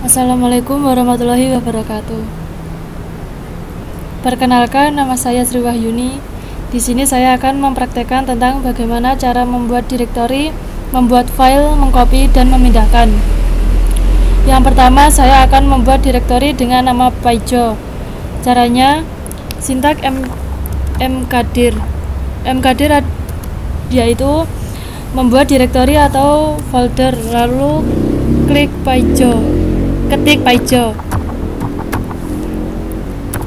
Assalamualaikum warahmatullahi wabarakatuh. Perkenalkan, nama saya Sri Wahyuni. Di sini saya akan mempraktekkan tentang bagaimana cara membuat direktori, membuat file, mengcopy, dan memindahkan. Yang pertama, saya akan membuat direktori dengan nama Paijo. Caranya, sintak mkdir. Mkdir yaitu membuat direktori atau folder, lalu klik Paijo, ketik Paijo,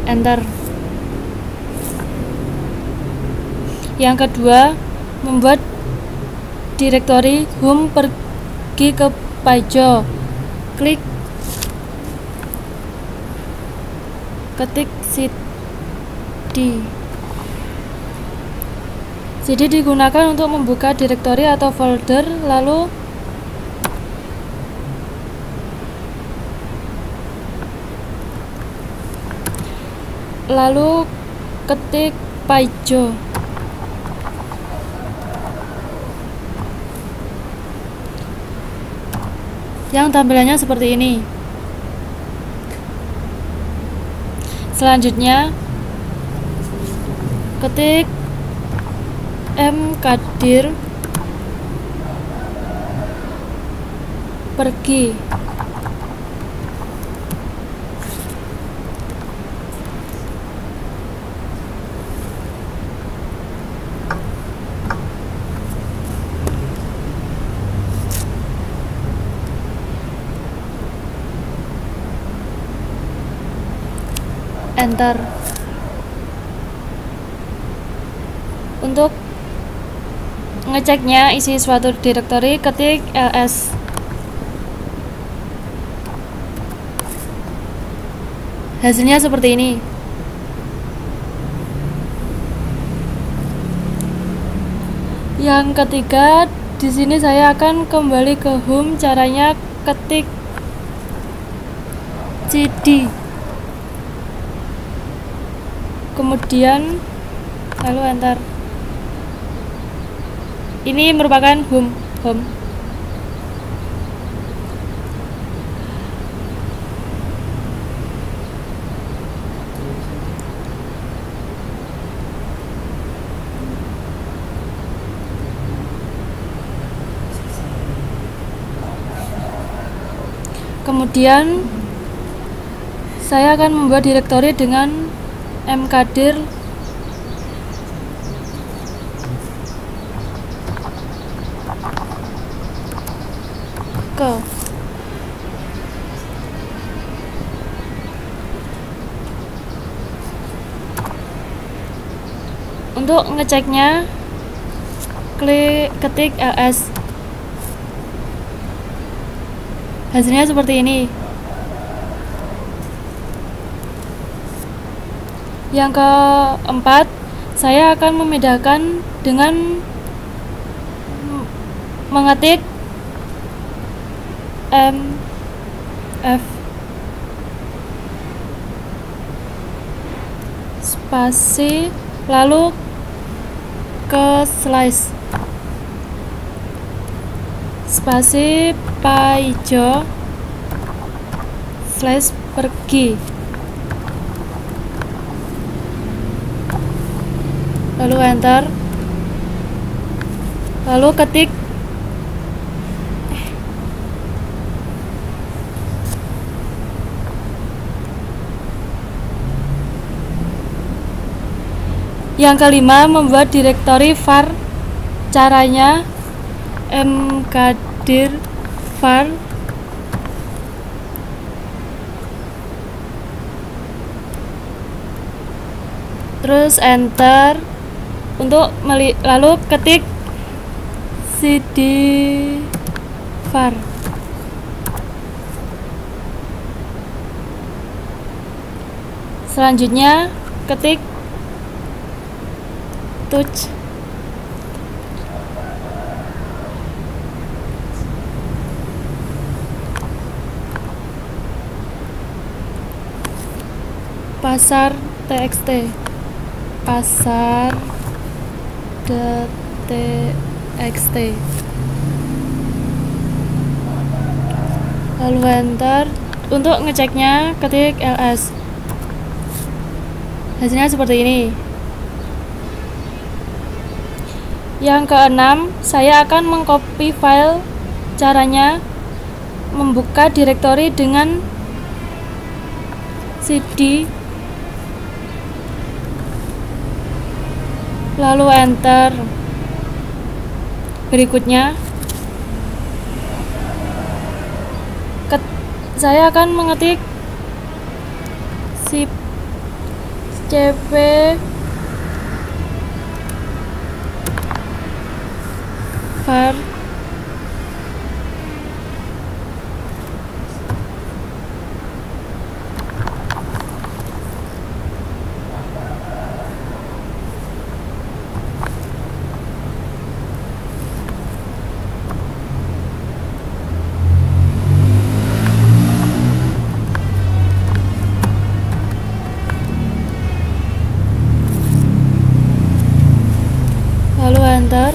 enter. Yang kedua, membuat direktori home, pergi ke Paijo, klik ketik cd. Cd digunakan untuk membuka direktori atau folder, lalu ketik Paijo. Yang tampilannya seperti ini. Selanjutnya, ketik mkdir, pergi. Enter. Untuk ngeceknya isi suatu direktori, ketik ls. Hasilnya seperti ini. Yang ketiga, di sini saya akan kembali ke home. Caranya ketik cd, kemudian lalu enter. Ini merupakan home. Kemudian saya akan membuat direktori dengan mkdir ke. Untuk ngeceknya, ketik ls. Hasilnya seperti ini. Yang keempat, saya akan memindahkan dengan mengetik mf spasi lalu ke slash spasi Paijo slash pergi, lalu enter, lalu ketik yang kelima, membuat direktori var. Caranya mkdir var terus enter. Untuk lalu ketik cd var. Selanjutnya ketik touch, pasar txt, pasar.txt. lalu enter. Untuk ngeceknya ketik ls, hasilnya seperti ini. Yang keenam, saya akan mengcopy file. Caranya membuka direktori dengan cd lalu enter. Berikutnya saya akan mengetik cp var lalu enter.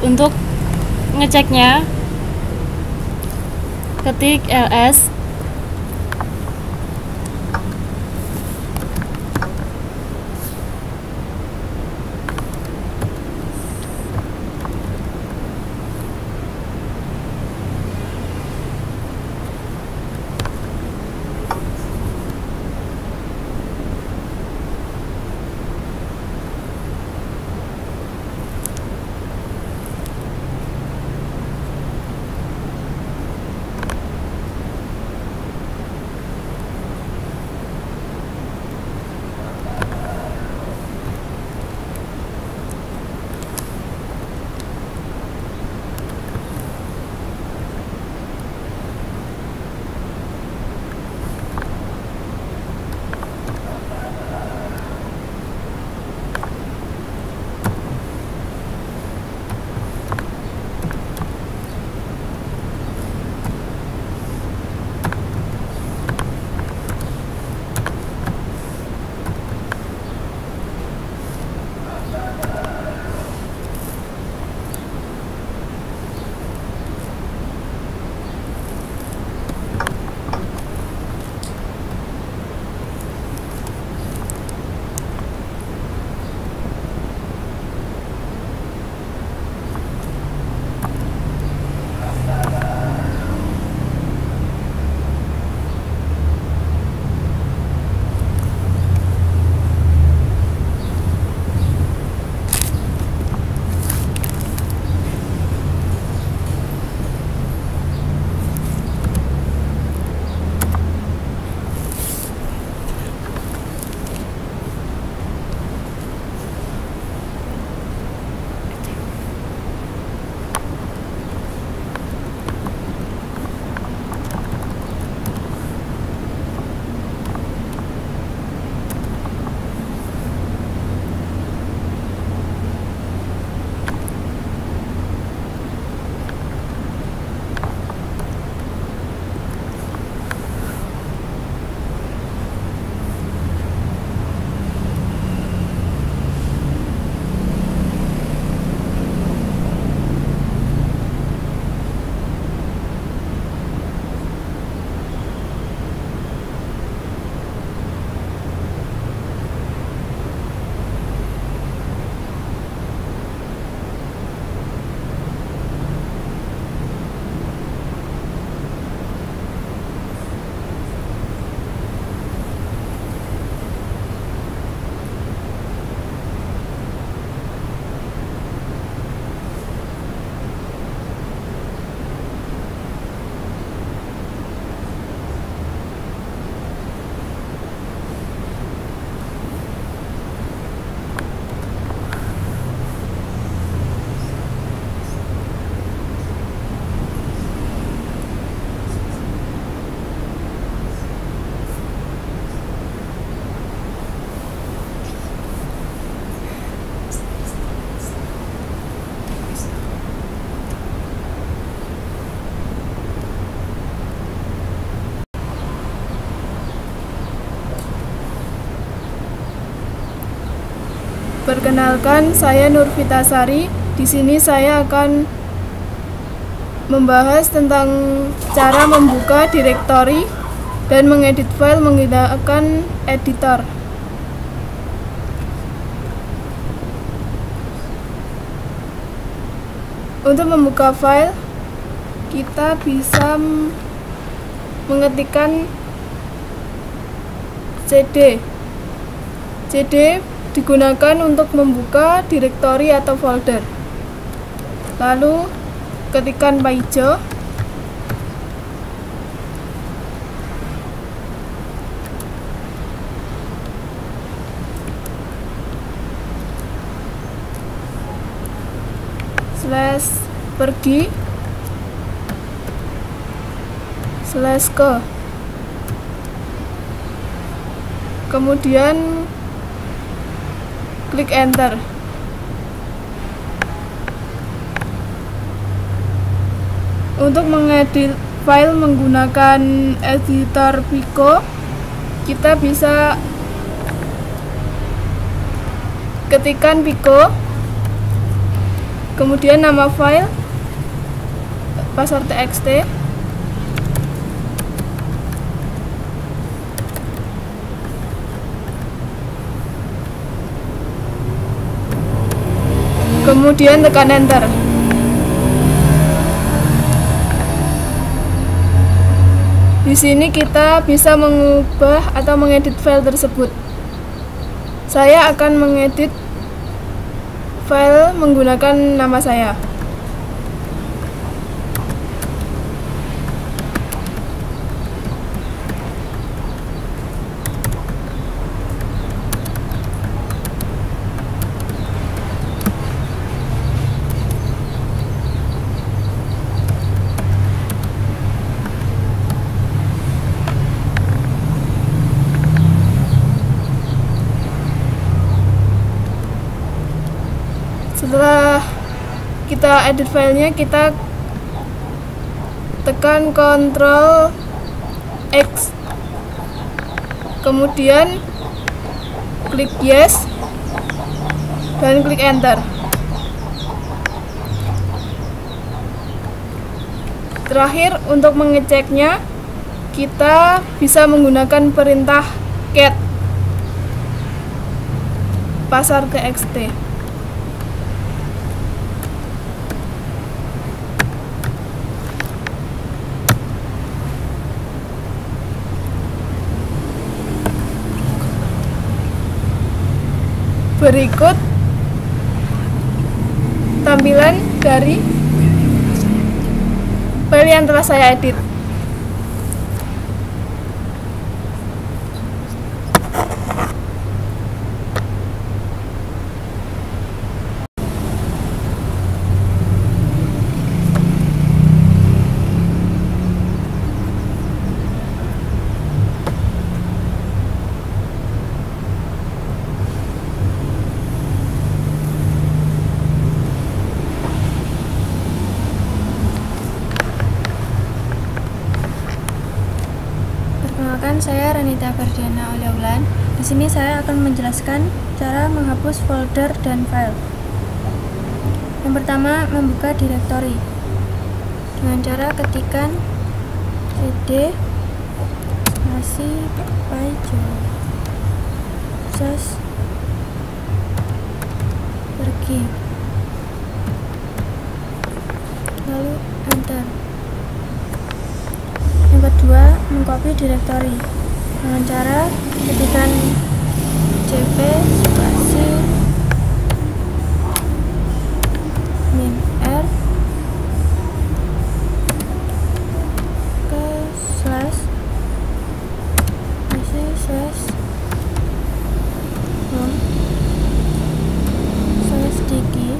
Untuk ngeceknya, ketik ls Perkenalkan, saya Nurvitasari. Di sini saya akan membahas tentang cara membuka direktori dan mengedit file menggunakan editor. Untuk membuka file, kita bisa mengetikkan cd. cd digunakan untuk membuka direktori atau folder. Lalu ketikkan paijo. /pergi /ke, kemudian klik enter. Untuk mengedit file menggunakan editor Pico, kita bisa ketikkan Pico, kemudian nama file pasar txt, kemudian tekan enter. Di sini kita bisa mengubah atau mengedit file tersebut. Saya akan mengedit file menggunakan nama saya. Setelah kita edit filenya, kita tekan Ctrl X, kemudian klik yes dan klik enter. Terakhir, untuk mengeceknya kita bisa menggunakan perintah cat pasar txt. Berikut tampilan dari file yang telah saya edit. Perkenalkan, saya Renita Ferdiana Oliaulan. Di sini saya akan menjelaskan cara menghapus folder dan file. Yang pertama, membuka direktori dengan cara ketikkan cd /python pergi, lalu enter. Yang kedua, mengcopy direktori dengan cara ketikkan cp -min-r ke /diki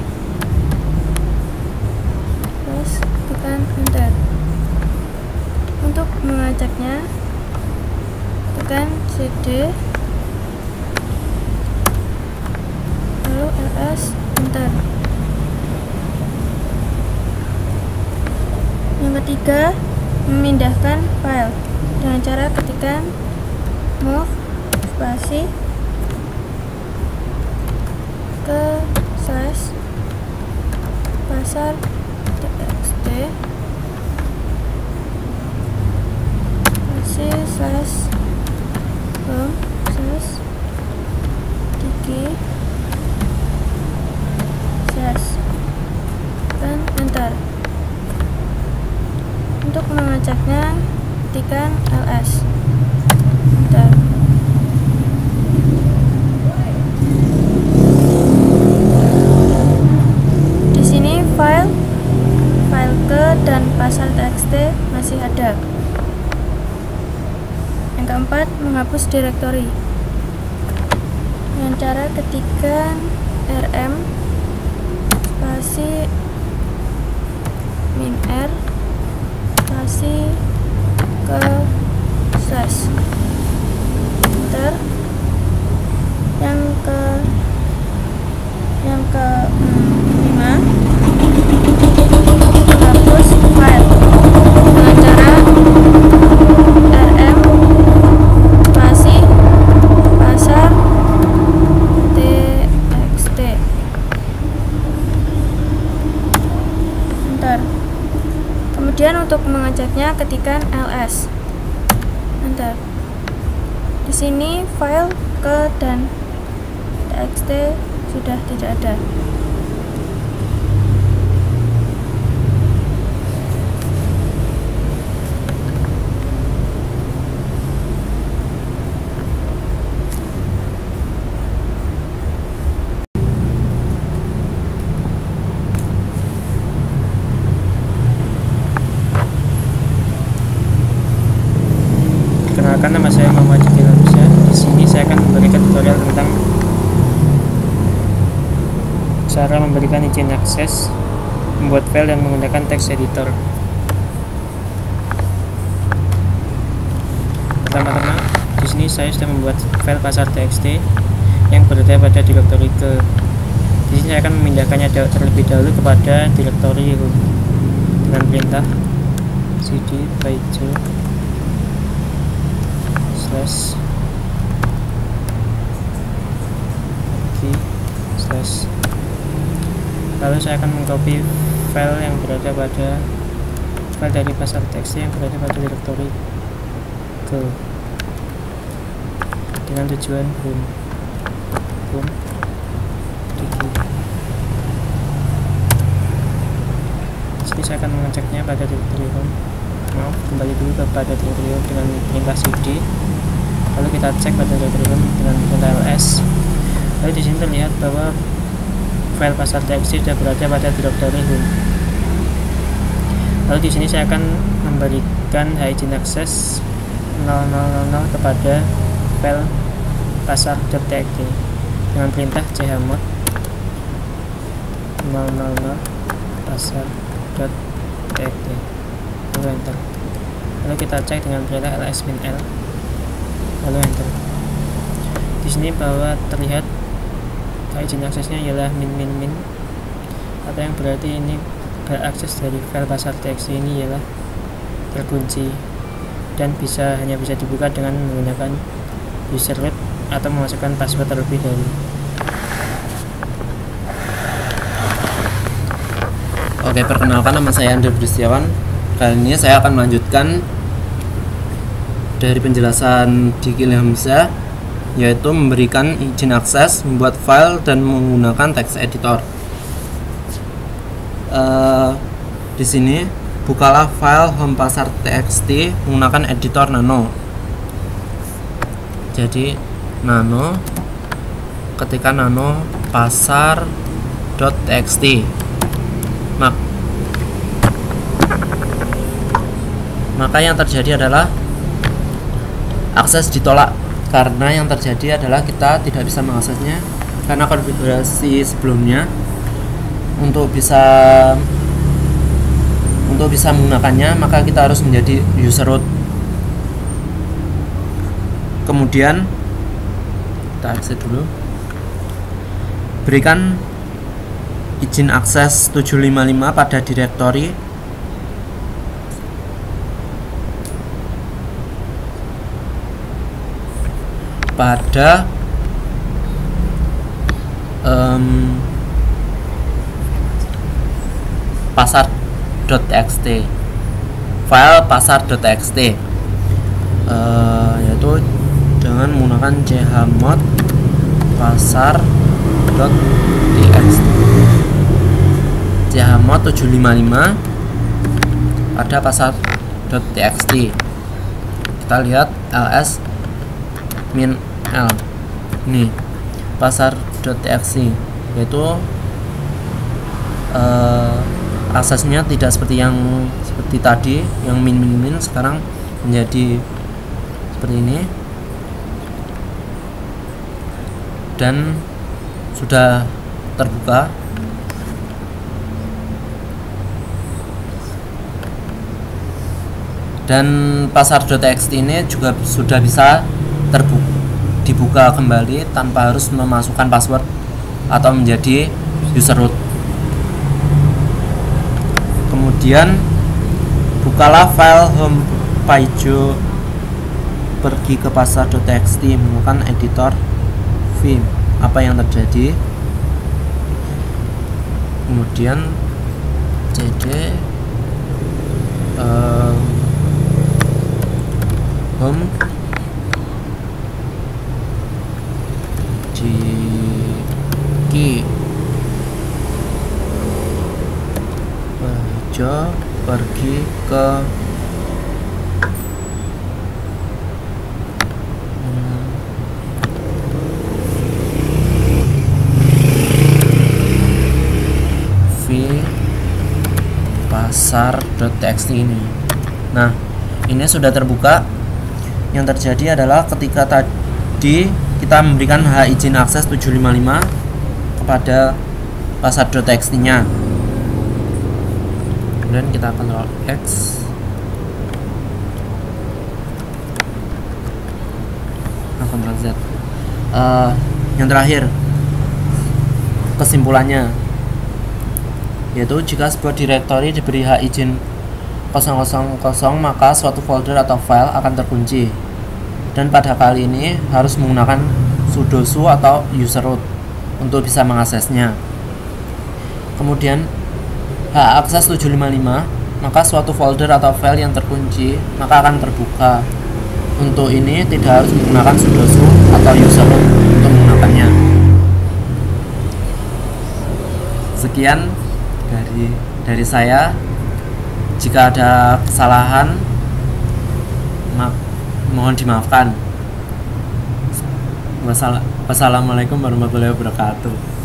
terus tekan enter. Untuk mengeceknya, tekan cd lalu ls enter. Yang ketiga, memindahkan file dengan cara ketikkan move spasi ke /pasar txt /home/diki dan enter. Untuk mengeceknya, ketikkan ls enter. Di sini file ke dan pasar txt masih ada. Yang keempat, menghapus direktori dengan cara ketikkan rm spasi -r spasi ke enter. Yang kelima, hapus file dengan cara rm spasi pasar txt Kemudian untuk mengeceknya ketikkan ls. Enter. Di sini file ke dan txt sudah tidak ada. Perkenalkan, nama saya Muhammad Jukil Hamzah. Di sini saya akan memberikan tutorial tentang cara memberikan izin akses membuat file yang menggunakan text editor. Pertama-tama, di sini saya sudah membuat file pasar.txt yang berada pada direktori ke. Di sini saya akan memindahkannya terlebih dahulu kepada direktori root dengan perintah cd paijo // lalu saya akan mengcopy file yang berada pada file dari pasar.txt yang berada pada direktori ke dengan tujuan home digi. Jadi saya akan mengeceknya pada direktori home. Kembali dulu kepada direktori home dengan perintah cd, lalu kita cek pada direktori home dengan perintah ls. Lalu di sini terlihat bahwa file pasar.txt sudah berada pada direktori home. Lalu di sini saya akan memberikan izin akses 0000 kepada file pasar.txt dengan perintah chmod 000 pasar.txt. Lalu enter. Lalu kita cek dengan perintah ls-l, lalu enter. Di sini bahwa terlihat izin aksesnya ialah min atau yang berarti ini akses dari file pasar.txt ini ialah terkunci dan hanya bisa dibuka dengan menggunakan user root atau memasukkan password terlebih dahulu. Oke, perkenalkan, nama saya Andre Bristiawan. Kali ini saya akan melanjutkan dari penjelasan Jukil Hamzah, yaitu memberikan izin akses membuat file dan menggunakan text editor. Di sini bukalah file home pasar.txt menggunakan editor nano. Jadi nano, ketika nano pasar.txt, maka yang terjadi adalah akses ditolak, karena yang terjadi adalah kita tidak bisa mengaksesnya karena konfigurasi sebelumnya. Untuk bisa menggunakannya, maka kita harus menjadi user root. Kemudian kita exit dulu, berikan izin akses 755 pada direktori pada pasar.txt, file pasar.txt, yaitu dengan menggunakan chmod pasar.txt, chmod 755 pada pasar.txt. Kita lihat ls -l ini pasar.txt, yaitu aksesnya tidak seperti tadi yang min, sekarang menjadi seperti ini dan sudah terbuka. Dan pasar.txt ini juga sudah bisa dibuka kembali tanpa harus memasukkan password atau menjadi user root. Kemudian bukalah file home paijo, pergi ke pasar.txt menggunakan editor Vim. Apa yang terjadi? Kemudian cd home Jiki Bejo pergi ke pasar.txt ini. Nah, ini sudah terbuka. Yang terjadi adalah ketika tadi kita memberikan hak izin akses 755 kepada pasar.txt nya. Kemudian kita Ctrl X. Ctrl Z. Yang terakhir, kesimpulannya, yaitu jika sebuah direktori diberi hak izin 000, maka suatu folder atau file akan terkunci, dan pada kali ini harus menggunakan sudo su atau user root untuk bisa mengaksesnya. Kemudian hak akses 755, maka suatu folder atau file yang terkunci maka akan terbuka. Untuk ini tidak harus menggunakan sudo su atau user root untuk menggunakannya. Sekian dari saya. Jika ada kesalahan, mohon dimaafkan. Wassalamualaikum warahmatullahi wabarakatuh.